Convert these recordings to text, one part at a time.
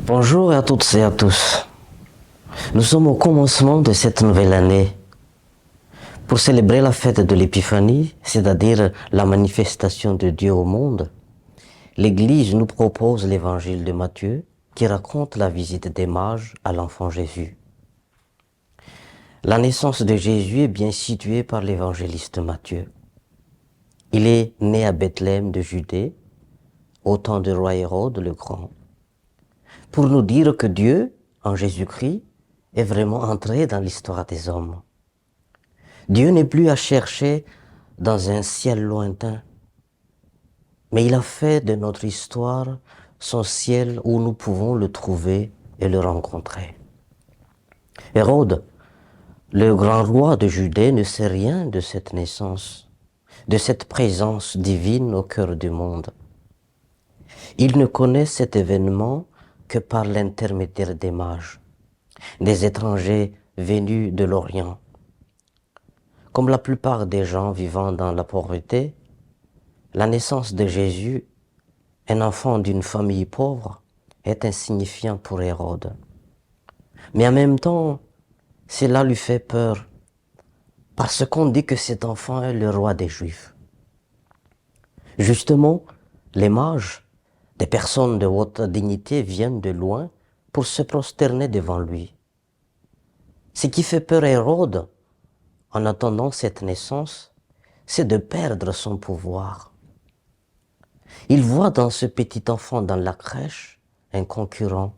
Bonjour à toutes et à tous. Nous sommes au commencement de cette nouvelle année. Pour célébrer la fête de l'Épiphanie, c'est-à-dire la manifestation de Dieu au monde, l'Église nous propose l'évangile de Matthieu qui raconte la visite des mages à l'enfant Jésus. La naissance de Jésus est bien située par l'évangéliste Matthieu. Il est né à Bethléem de Judée, au temps du roi Hérode le Grand, pour nous dire que Dieu, en Jésus-Christ, est vraiment entré dans l'histoire des hommes. Dieu n'est plus à chercher dans un ciel lointain, mais il a fait de notre histoire son ciel où nous pouvons le trouver et le rencontrer. Hérode, le grand roi de Judée, ne sait rien de cette naissance, de cette présence divine au cœur du monde. Il ne connaît cet événement que par l'intermédiaire des mages, des étrangers venus de l'Orient. Comme la plupart des gens vivant dans la pauvreté, la naissance de Jésus, un enfant d'une famille pauvre, est insignifiant pour Hérode. Mais en même temps, cela lui fait peur, parce qu'on dit que cet enfant est le roi des Juifs. Justement, les mages, des personnes de haute dignité, viennent de loin pour se prosterner devant lui. Ce qui fait peur à Hérode, en attendant cette naissance, c'est de perdre son pouvoir. Il voit dans ce petit enfant dans la crèche un concurrent,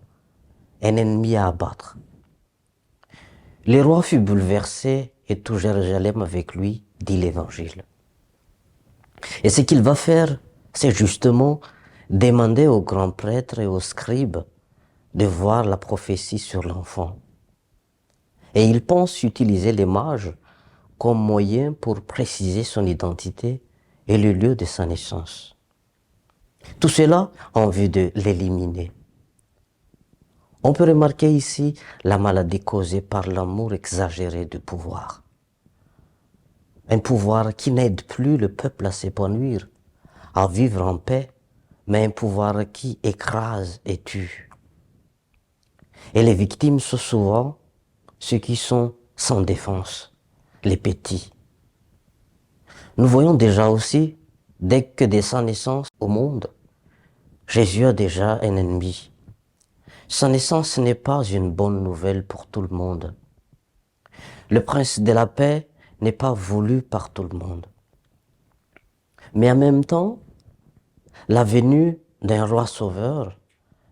un ennemi à abattre. Le roi fut bouleversé et tout Jérusalem avec lui, dit l'Évangile. Et ce qu'il va faire, c'est justement demander aux grands prêtres et aux scribes de voir la prophétie sur l'enfant. Et il pense utiliser les mages comme moyen pour préciser son identité et le lieu de sa naissance. Tout cela en vue de l'éliminer. On peut remarquer ici la maladie causée par l'amour exagéré du pouvoir. Un pouvoir qui n'aide plus le peuple à s'épanouir, à vivre en paix, mais un pouvoir qui écrase et tue. Et les victimes sont souvent ceux qui sont sans défense, les petits. Nous voyons déjà aussi, dès que dès sa naissance au monde, Jésus a déjà un ennemi. Sa naissance n'est pas une bonne nouvelle pour tout le monde. Le prince de la paix n'est pas voulu par tout le monde. Mais en même temps, la venue d'un roi sauveur,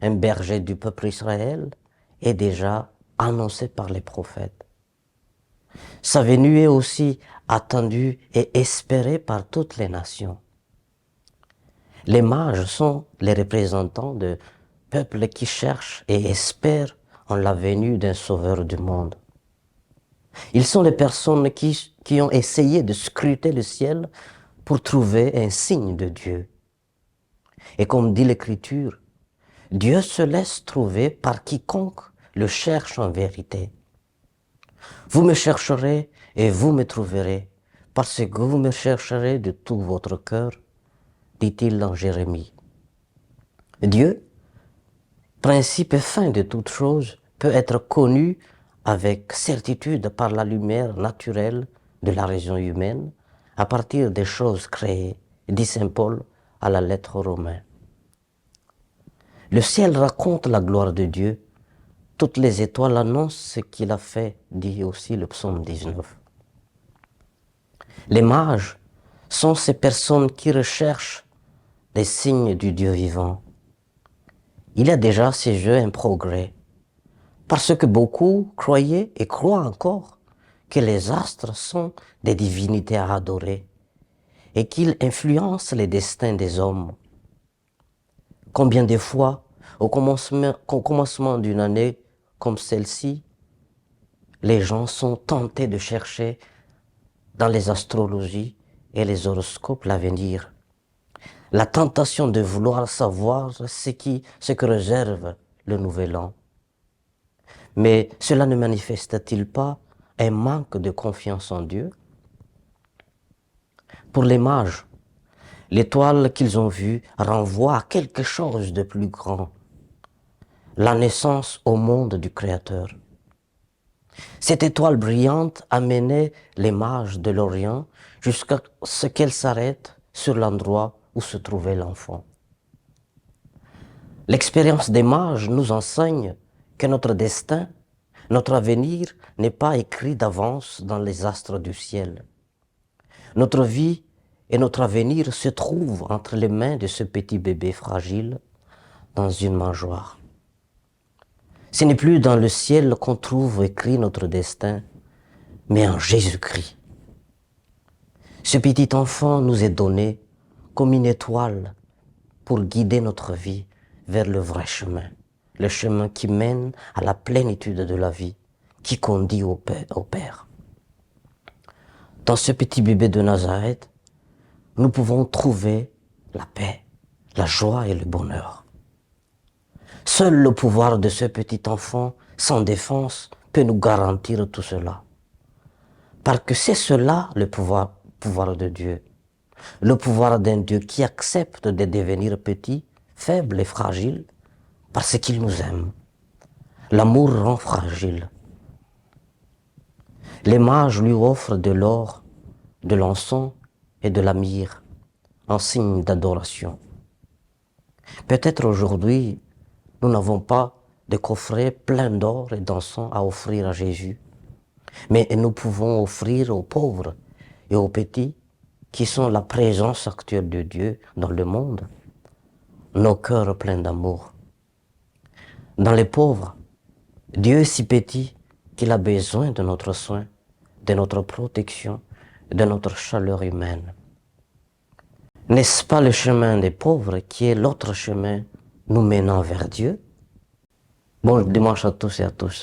un berger du peuple Israël, est déjà annoncée par les prophètes. Sa venue est aussi attendue et espérée par toutes les nations. Les mages sont les représentants de peuples qui cherchent et espèrent en la venue d'un sauveur du monde. Ils sont les personnes qui ont essayé de scruter le ciel pour trouver un signe de Dieu. Et comme dit l'Écriture, Dieu se laisse trouver par quiconque le cherche en vérité. Vous me chercherez et vous me trouverez, parce que vous me chercherez de tout votre cœur, dit-il dans Jérémie. Dieu, principe et fin de toute chose, peut être connu avec certitude par la lumière naturelle de la raison humaine, à partir des choses créées, dit saint Paul à la lettre aux Romains. Le ciel raconte la gloire de Dieu, toutes les étoiles annoncent ce qu'il a fait, dit aussi le psaume 19. Les mages sont ces personnes qui recherchent des signes du Dieu vivant. Il y a déjà ces jeux un progrès, parce que beaucoup croyaient et croient encore que les astres sont des divinités à adorer et qu'ils influencent les destins des hommes. Combien de fois, au commencement d'une année comme celle-ci, les gens sont tentés de chercher dans les astrologies et les horoscopes l'avenir. La tentation de vouloir savoir ce que réserve le nouvel an. Mais cela ne manifeste-t-il pas un manque de confiance en Dieu? Pour les mages, l'étoile qu'ils ont vue renvoie à quelque chose de plus grand. la naissance au monde du Créateur. Cette étoile brillante amenait les mages de l'Orient jusqu'à ce qu'elle s'arrête sur l'endroit où se trouvait l'enfant. L'expérience des mages nous enseigne que notre destin, notre avenir n'est pas écrit d'avance dans les astres du ciel. Notre vie et notre avenir se trouvent entre les mains de ce petit bébé fragile dans une mangeoire. Ce n'est plus dans le ciel qu'on trouve écrit notre destin, mais en Jésus-Christ. Ce petit enfant nous est donné comme une étoile pour guider notre vie vers le vrai chemin, le chemin qui mène à la plénitude de la vie, qui conduit au Père. Dans ce petit bébé de Nazareth, nous pouvons trouver la paix, la joie et le bonheur. Seul le pouvoir de ce petit enfant sans défense peut nous garantir tout cela. Parce que c'est cela le pouvoir de Dieu. Le pouvoir d'un Dieu qui accepte de devenir petit, faible et fragile parce qu'il nous aime. L'amour rend fragile. Les mages lui offrent de l'or, de l'encens et de la myrrhe en signe d'adoration. Peut-être aujourd'hui, nous n'avons pas de coffret plein d'or et d'encens à offrir à Jésus, mais nous pouvons offrir aux pauvres et aux petits qui sont la présence actuelle de Dieu dans le monde, nos cœurs pleins d'amour. Dans les pauvres, Dieu est si petit qu'il a besoin de notre soin, de notre protection, de notre chaleur humaine. N'est-ce pas le chemin des pauvres qui est l'autre chemin nous menant vers Dieu? Bon dimanche à tous et à tous.